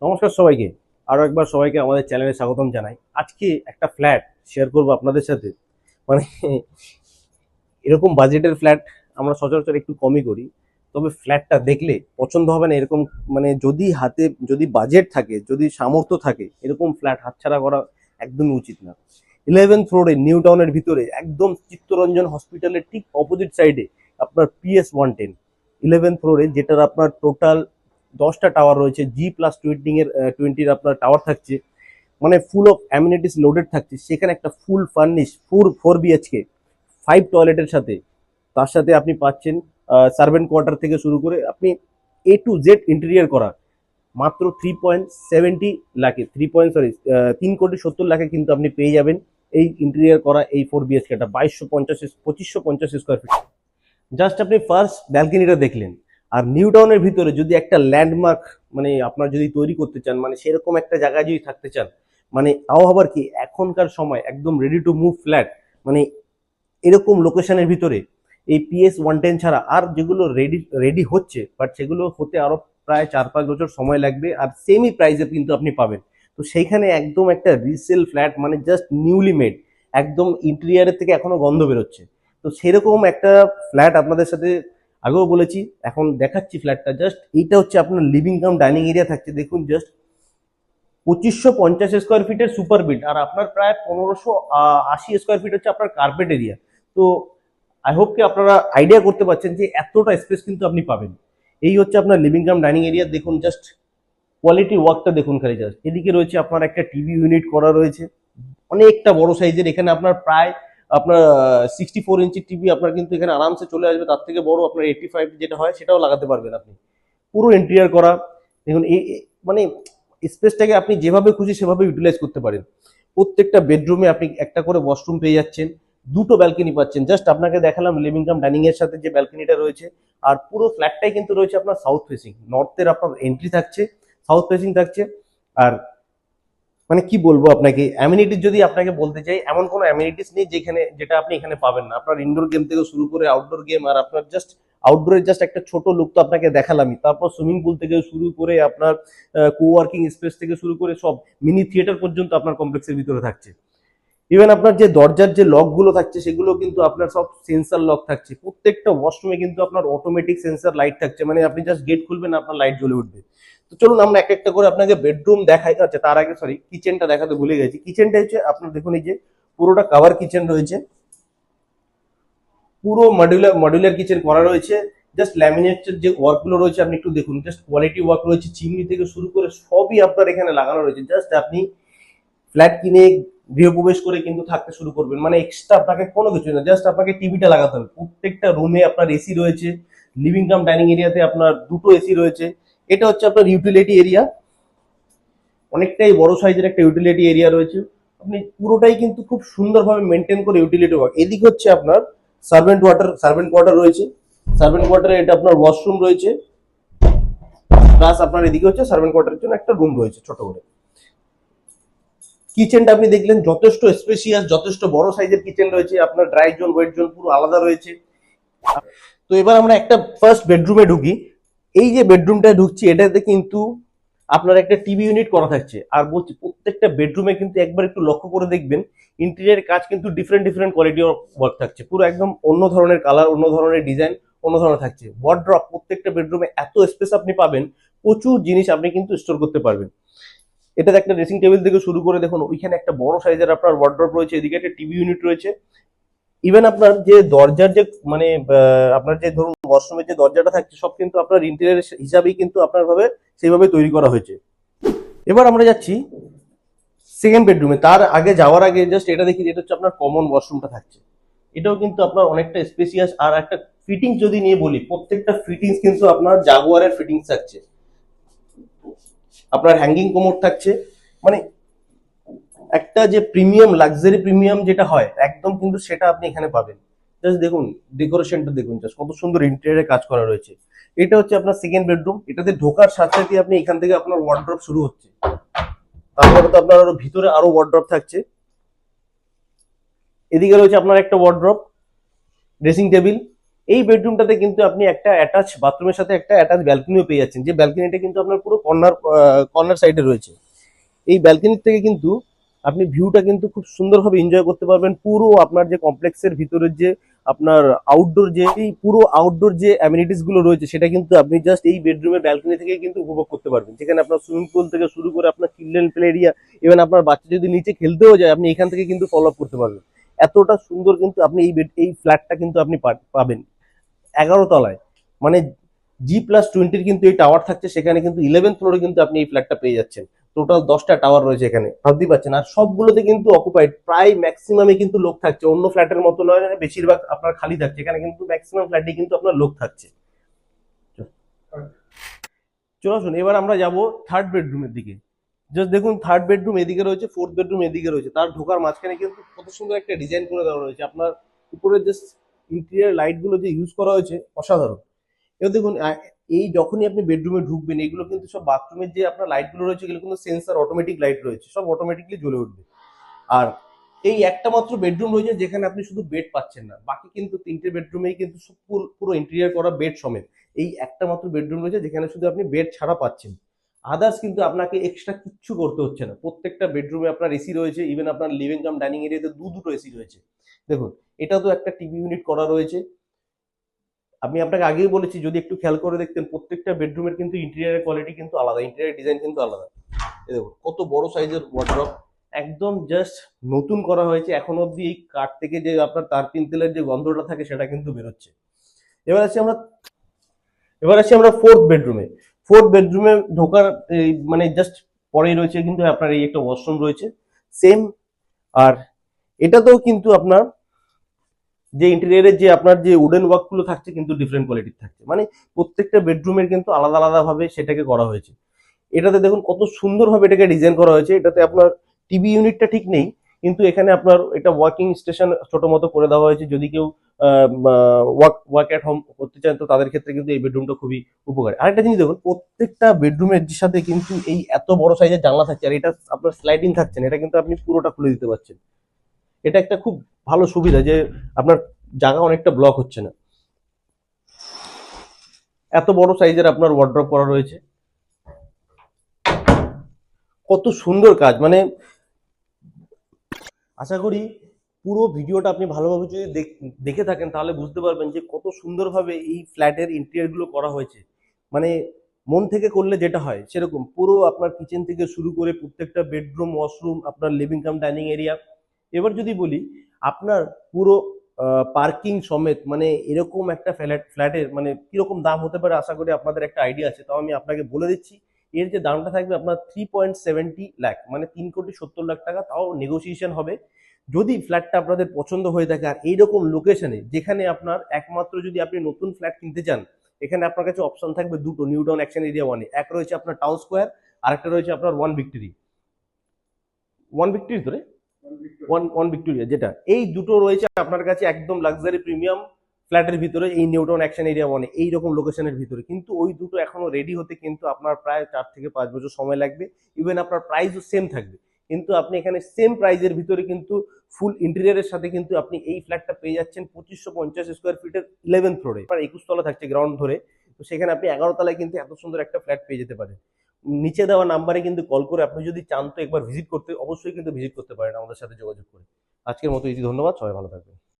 নমস্কার সবাইকে। আরো একবার সবাইকে আমাদের চ্যানেলে স্বাগতম জানাই। আজকে একটা ফ্ল্যাট শেয়ার করব আপনাদের সাথে। মানে এরকম বাজেটের ফ্ল্যাট আমরা সচরাচর একটু কমই করি, তবে ফ্ল্যাটটা দেখলে পছন্দ হবে না এরকম। মানে যদি হাতে যদি বাজেট থাকে, যদি সামর্থ্য থাকে, এরকম ফ্ল্যাট হাতছাড়া করা একদমই উচিত না। 11th ফ্লোরে নিউ টাউনের ভিতরে একদম চিত্তরঞ্জন হসপিটালের ঠিক অপোজিট সাইডে আপনার PS 110 11th ফ্লোরে, যেটার আপনার টোটাল 10টা টাওয়ার রয়েছে। G+20 এর আপনার টাওয়ার থাকছে, মানে ফুল অফ অ্যামিনিটিস লোডেড থাকছে। সেখানে একটা ফুল ফার্নিশ 4 BHK 5 টয়লেটের সাথে, তার সাথে আপনি পাচ্ছেন সার্ভেন্ট কোয়ার্টার থেকে শুরু করে আপনি A to Z ইন্টেরিয়ার করা মাত্র 3.70 লাখে, 3.70 লাখে কিন্তু আপনি পেয়ে যাবেন এই ইন্টেরিয়ার করা এই 4 BHK টা 2550 স্কোয়ার ফিট। জাস্ট আপনি ফার্স্ট ব্যালকনিটা দেখলেন। আর নিউ টাউনের ভিতরে যদি একটা ল্যান্ডমার্ক মানে আপনার যদি তৈরি করতে চান, মানে সেরকম একটা জায়গায় যদি থাকতে চান, মানে তাও আবার কি এখনকার সময় একদম রেডি টু মুভ ফ্ল্যাট, মানে এরকম লোকেশনের ভিতরে এই PS 110 ছাড়া আর যেগুলো রেডি রেডি হচ্ছে, বাট সেগুলো হতে আরো প্রায় 4-5 বছর সময় লাগবে, আর সেমি প্রাইসে কিন্তু আপনি পাবেন। তো সেইখানে একদম একটা রিসেল ফ্ল্যাট, মানে জাস্ট নিউলি মেড, একদম ইন্টেরিয়ারের থেকে এখনো গন্ধ বেরোচ্ছে। তো সেরকম একটা ফ্ল্যাট আপনাদের সাথে আগেও বলেছি, এখন দেখাচ্ছি ফ্ল্যাটটা। জাস্ট এইটা হচ্ছে আপনার লিভিং কাম ডাইনিং এরিয়া থাকছে। দেখুন জাস্ট 2550 স্কোয়ার ফিটের সুপার বিল্ড, আর আপনার প্রায় 1580 স্কোয়ার ফিট হচ্ছে আপনার কার্পেট এরিয়া। তো আই হোপ কি আপনারা আইডিয়া করতে পারছেন যে এতটা স্পেস কিন্তু আপনি পাবেন। এই হচ্ছে আপনার লিভিং কাম ডাইনিং এরিয়া। দেখুন জাস্ট কোয়ালিটি ওয়ার্কটা দেখুন খালি জাস্ট। এদিকে রয়েছে আপনার একটা টিভি ইউনিট করা রয়েছে, অনেকটা বড় সাইজের। এখানে আপনার প্রায় আপনার 64 ইঞ্চি টিভি আপনার কিন্তু এখানে আরামসে চলে আসবে। তার থেকে বড় আপনার 85 যেটা হয় সেটাও লাগাতে পারবেন আপনি। পুরো ইন্টেরিয়ার করা। দেখুন এই মানে স্পেসটাকে আপনি যেভাবে খুশি সেভাবে ইউটিলাইজ করতে পারেন। প্রত্যেকটা বেডরুমে আপনি একটা করে ওয়াশরুম পেয়ে যাচ্ছেন, দুটো ব্যালকনি পাচ্ছেন। জাস্ট আপনাকে দেখালাম লিভিং কাম ডাইনিং এর সাথে যে ব্যালকনিটা রয়েছে। আর পুরো ফ্ল্যাটটাই কিন্তু রয়েছে আপনার সাউথ ফেসিং, নর্থের আপনার এন্ট্রি থাকছে, সাউথ ফেসিং থাকছে। আর মানে কি বলবো আপনাকে, অ্যামিনিটিস যদি আপনাকে বলতে চাই, এমন কোনো অ্যামিনিটিস নেই যেখানে যেটা আপনি এখানে পাবেন না। আপনার ইনডোর গেম থেকে শুরু করে আউটডোর গেম, আর আপনার জাস্ট আউটডোরের জাস্ট একটা ছোট লুক তো আপনাকে দেখালামই। তারপর সুইমিং পুল থেকে শুরু করে আপনার কোওয়ার্কিং স্পেস থেকে শুরু করে সব মিনি থিয়েটার পর্যন্ত আপনার কমপ্লেক্সের ভিতরে থাকছে। ইভেন আপনার যে দরজার যে লক গুলো থাকছে সেগুলো কিন্তু আপনার সব সেন্সার লক থাকছে। প্রত্যেকটা ওয়াশরুমে কিন্তু আপনার অটোমেটিক সেন্সার লাইট থাকছে, মানে আপনি জাস্ট গেট খুলবেন আপনার লাইট জ্বলে উঠবে। তো চলুন আমরা এক একটা করে আপনাকে বেডরুম দেখাই। আচ্ছা তার আগে সরি, কিচেনটা দেখাতে ভুলে গেছি। কিচেনটা হচ্ছে আপনার দেখুন, এই যে পুরোটা কাভার কিচেন রয়েছে, পুরো মডিউলার মডিউলার কিচেন করা রয়েছে। জাস্ট ল্যামিনেটের যে ওয়ার্ক গুলো রয়েছে আপনি একটু দেখুন, জাস্ট কোয়ালিটি ওয়ার্ক রয়েছে। চিমনি থেকে শুরু করে সবই আপনার এখানে লাগানো রয়েছে। জাস্ট আপনি ফ্ল্যাট কিনে গৃহপ্রবেশ করে কিন্তু থাকতে শুরু করবেন, মানে এক্সট্রা আপনাকে কোনো কিছু না, জাস্ট আপনাকে টিভিটা লাগাতে হবে। প্রত্যেকটা রুমে আপনার এসি রয়েছে। লিভিং কাম ডাইনিং এরিয়াতে আপনার দুটো এসি রয়েছে। এটা হচ্ছে আপনার ইউটিলিটি এরিয়া, অনেকটাই বড় সাইজের একটা ইউটিলিটি এরিয়া রয়েছে। আপনি পুরোটাই কিন্তু খুব সুন্দরভাবে মেনটেন করে ইউটিলিটি ওয়ার্ক। এদিকে হচ্ছে আপনার সার্ভেন্ট কোয়ার্টার রয়েছে। সার্ভেন্ট কোয়ার্টারে এটা আপনার ওয়াশরুম রয়েছে, প্লাস আপনার এদিকে হচ্ছে সার্ভেন্ট কোয়ার্টারের জন্য একটা রুম রয়েছে ছোট করে। কিচেনটা আপনি দেখলেন যথেষ্ট স্পেসিয়াস, যথেষ্ট বড় সাইজের কিচেন রয়েছে। আপনার ড্রাই জোন ওয়েট জোন পুরো আলাদা রয়েছে। তো এবার আমরা একটা ফার্স্ট বেডরুমে ঢুকি। এই যে বেডরুমটা ঢুকছি এটাতে কিন্তু আপনার একটা টিভি ইউনিট করা থাকছে। আর বলছি প্রত্যেকটা বেডরুমে কিন্তু একবার একটু লক্ষ্য করে দেখবেন ইন্টেরিয়ার কাজ কিন্তু different different quality of work থাকছে। পুরো একদম অন্য ধরনের কালার, অন্য ধরনের ডিজাইন, অন্য ধরনের থাকছে। ওয়ার্ড্রপ, প্রত্যেকটা বেডরুমে এত স্পেস আপনি পাবেন, প্রচুর জিনিস আপনি কিন্তু স্টোর করতে পারবেন। এটাতে একটা ড্রেসিং টেবিল থেকে শুরু করে দেখুন ওইখানে একটা বড় সাইজের আপনার ওয়ার্ড্রপ রয়েছে। এদিকে একটা টিভি ইউনিট রয়েছে। ইভেন আপনার যে দরজার যে মানে আপনার যে ধরুন ওয়াশরুমের যে দরজাটা থাকছে সব কিন্তু আপনার ইন্টেরিয়ার হিসাবেই কিন্তু আপনার ভাবে সেইভাবে তৈরি করা হয়েছে। এবার আমরা যাচ্ছি সেকেন্ড বেডরুমে। তার আগে যাওয়ার আগে জাস্ট এটা দেখি, এটা হচ্ছে আপনার কমন ওয়াশরুমটা থাকছে। এটাও কিন্তু আপনার অনেকটা স্পেসিয়াস। আর একটা ফিটিংস যদি নিয়ে বলি, প্রত্যেকটা ফিটিংস কিন্তু আপনার জাগুয়ারের ফিটিংস থাকছে। আপনার হ্যাঙ্গিং কোমোড থাকছে, মানে একটা যে প্রিমিয়াম লাক্সারি প্রিমিয়াম যেটা হয় একদম কিন্তু সেটা আপনি এখানে পাবেন। জাস্ট দেখুন ডেকোরেশনটা দেখুন, জাস্ট কত সুন্দর ইন্টেরিয়রে কাজ করা রয়েছে। এটা হচ্ছে আপনার সেকেন্ড বেডরুম। এটাতে ঢোকার সাথে সাথে আপনি এখান থেকে আপনার ওয়ার্ড্রপ শুরু হচ্ছে। তারপরে তো আপনার আরো ভিতরে আরো ওয়ার্ড্রপ থাকছে। এদিকে রয়েছে আপনার একটা ওয়ার্ড্রপ, ড্রেসিং টেবিল, এই বেডরুমটাতে কিন্তু আপনি একটা অ্যাটাচ বাথরুমের সাথে একটা অ্যাটাচ ব্যালকনিও পেয়ে যাচ্ছেন, যে ব্যালকনিটা কিন্তু আপনার পুরো কর্নার সাইডে রয়েছে। এই ব্যালকনির থেকে কিন্তু আপনি ভিউটা কিন্তু খুব সুন্দরভাবে এনজয় করতে পারবেন। পুরো আপনার যে কমপ্লেক্সের ভিতরের যে আপনার আউটডোর যে এই পুরো আউটডোর যে অ্যামিনিটিস গুলো রয়েছে সেটা কিন্তু আপনি জাস্ট এই বেডরুমের ব্যালকনি থেকে কিন্তু উপভোগ করতে পারবেন, যেখানে আপনার সুইমিং পুল থেকে শুরু করে আপনার চিলড্রেন প্লে এরিয়া, ইভেন আপনার বাচ্চা যদি নিচে খেলতেও যায় আপনি এখান থেকে কিন্তু ফলো আপ করতে পারবেন। এতটা সুন্দর কিন্তু আপনি এই ফ্ল্যাটটা কিন্তু আপনি পাবেন 11 তলায়। মানে G+20 কিন্তু এই টাওয়ার থাকছে, সেখানে কিন্তু 11th ফ্লোরে কিন্তু আপনি এই ফ্ল্যাটটা পেয়ে যাচ্ছেন। টোটাল 10টা টাওয়ার রয়েছে এখানে, ভাবতেই পারছেন। আর সবগুলোতে কিন্তু অকুপাইড, প্রায় ম্যাক্সিমামে কিন্তু লোক থাকছে, অন্য ফ্ল্যাটের মতো নয় বেশিরভাগ আপনার খালি থাকছে, এখানে কিন্তু ম্যাক্সিমাম ফ্ল্যাটে কিন্তু আপনার লোক থাকছে। চলো আসুন এবার আমরা যাব থার্ড বেডরুমের দিকে। জাস্ট দেখুন, থার্ড বেডরুম এদিকে রয়েছে, ফোর্থ বেডরুম এদিকে রয়েছে, তার ঢোকার মাঝখানে কিন্তু কত সুন্দর একটা ডিজাইন করে দেওয়া রয়েছে। আপনার উপরের যে ইন্টেরিয়ার লাইট গুলো যে ইউজ করা হয়েছে অসাধারণ। এবার দেখুন এই যখনই আপনি বেডরুমে ঢুকবেন, এগুলো কিন্তু সব বাথরুমের যে আপনার লাইট গুলো রয়েছে এগুলো কিন্তু সেন্সার অটোমেটিক লাইট রয়েছে, সব অটোমেটিকলি জ্বলে উঠবে। আর এই একটা মাত্র বেডরুম রয়েছে যেখানে আপনি শুধু বেড পাচ্ছেন না, বাকি কিন্তু 3টে বেডরুমেই কিন্তু সব পুরো ইন্টেরিয়ার করা বেড সমেত। এই একটা মাত্র বেডরুম রয়েছে যেখানে শুধু আপনি বেড ছাড়া পাচ্ছেন, আদার্স কিন্তু আপনাকে এক্সট্রা কিচ্ছু করতে হচ্ছে না। প্রত্যেকটা বেডরুমে আপনার এসি রয়েছে, ইভেন আপনার লিভিং কাম ডাইনিং এরিয়াতে দুটো এসি রয়েছে। দেখুন, এটা তো একটা টিভি ইউনিট করা রয়েছে। আমি আপনাকে আগেই বলেছি, যদি একটু খেয়াল করে দেখতেন প্রত্যেকটা বেডরুমের কিন্তু ইন্টেরিয়ারের কোয়ালিটি কিন্তু আলাদা, ইন্টেরিয়ার ডিজাইন কিন্তু আলাদা। এই দেখুন কত বড় সাইজের ওয়ার্ড্রপ, একদম জাস্ট নতুন করা হয়েছে। এখন অবধি এই কাঠ থেকে যে আপনার তারপিন তেলের যে গন্ধটা থাকে সেটা কিন্তু বেরোচ্ছে। এবার আসি আমরা এবার আসি আমরা ফোর্থ বেডরুমে। ফোর্থ বেডরুমে ঢোকার মানে জাস্ট পরেই রয়েছে কিন্তু আপনার এই একটা ওয়াশরুম রয়েছে সেম। আর এটাতেও কিন্তু আপনার যে ইন্টেরিয়ারের যে আপনার যে উডেন ওয়ার্ক গুলো থাকছে কিন্তু ডিফারেন্ট কোয়ালিটির থাকছে, মানে প্রত্যেকটা বেডরুমের কিন্তু আলাদা আলাদা ভাবে সেটাকে করা হয়েছে। এটাতে দেখুন কত সুন্দরভাবে এটাকে ডিজাইন করা হয়েছে। এটাতে আপনার টিভি ইউনিটটা ঠিক নেই, কিন্তু এখানে আপনার এটা ওয়ার্কিং স্টেশন ছোট মতো করে দেওয়া হয়েছে। যদি কেউ ওয়ার্ক অ্যাট হোম করতে চান তো তাদের ক্ষেত্রে কিন্তু এই বেডরুমটা খুবই উপকারী। আরেকটা জিনিস দেখুন, প্রত্যেকটা বেডরুমের সাথে কিন্তু এই এত বড় সাইজের জানলা থাকছে, আর এটা আপনার স্লাইডিং থাকছে না, এটা কিন্তু আপনি পুরোটা খুলে দিতে পারছেন। এটা একটা খুব ভালো সুবিধা যে আপনার জায়গা অনেকটা ব্লক হচ্ছে না। এত বড় সাইজের আপনার ওয়ার্ড্রপ করা রয়েছে, কত সুন্দর কাজ। মানে আশা করি পুরো ভিডিওটা আপনি ভালোভাবে যদি দেখে থাকেন তাহলে বুঝতে পারবেন যে কত সুন্দরভাবে এই ফ্ল্যাটের ইন্টেরিয়র গুলো করা হয়েছে। মানে মন থেকে করলে যেটা হয় সেরকম, পুরো আপনার কিচেন থেকে শুরু করে প্রত্যেকটা বেডরুম, ওয়াশরুম, আপনার লিভিং কাম ডাইনিং এরিয়া। এবার যদি বলি আপনার পুরো পার্কিং সমেত, মানে এরকম একটা ফ্ল্যাটের মানে কিরকম দাম হতে পারে আশা করি আপনাদের একটা আইডিয়া আছে, তাও আমি আপনাকে বলে দিচ্ছি। এর যে দামটা থাকবে আপনার 3.70 লাখ, মানে 3,70,00,000 টাকা, তাও নেগোসিয়েশন হবে যদি ফ্ল্যাটটা আপনাদের পছন্দ হয়ে থাকে। আর এইরকম লোকেশনে যেখানে আপনার একমাত্র যদি আপনি নতুন ফ্ল্যাট কিনতে চান, এখানে আপনার কাছে অপশন থাকবে দুটো, নিউ টাউন অ্যাকশন এরিয়া 1-এ। এক রয়েছে আপনার টাউন স্কোয়ার, আর একটা রয়েছে আপনার ওয়ান ভিক্টরি ধরে ওয়ান ভিক্টোরিয়া, যেটা এই দুটো রয়েছে আপনার কাছে একদম লাক্সারি প্রিমিয়াম ফ্ল্যাটের ভিতরে, এই নিউ টাউন অ্যাকশন এরিয়া 1-এ এইরকম লোকেশনের ভিতরে। কিন্তু ওই দুটো এখনো রেডি হতে কিন্তু আপনার প্রায় 4 থেকে 5 বছর সময় লাগবে। ইভেন আপনার প্রাইসও সেম থাকবে, কিন্তু আপনি এখানে সেম প্রাইজের ভিতরে কিন্তু ফুল ইন্টেরিয়ারের সাথে কিন্তু আপনি এই ফ্ল্যাটটা পেয়ে যাচ্ছেন 2550 স্কোয়ার ফিটের 11th ফ্লোরে। আপনার 21 তলা থাকছে গ্রাউন্ড ধরে, তো সেখানে আপনি 11 তলায় কিন্তু এত সুন্দর একটা ফ্ল্যাট পেয়ে যেতে পারেন। নিচে দেওয়া নাম্বারে কিন্তু কল করে আপনি যদি চান তো একবার ভিজিট করতে, অবশ্যই কিন্তু ভিজিট করতে পারেন আমাদের সাথে যোগাযোগ করে। আজকের মতো ইতি, ধন্যবাদ, সবাই ভালো থাকবেন।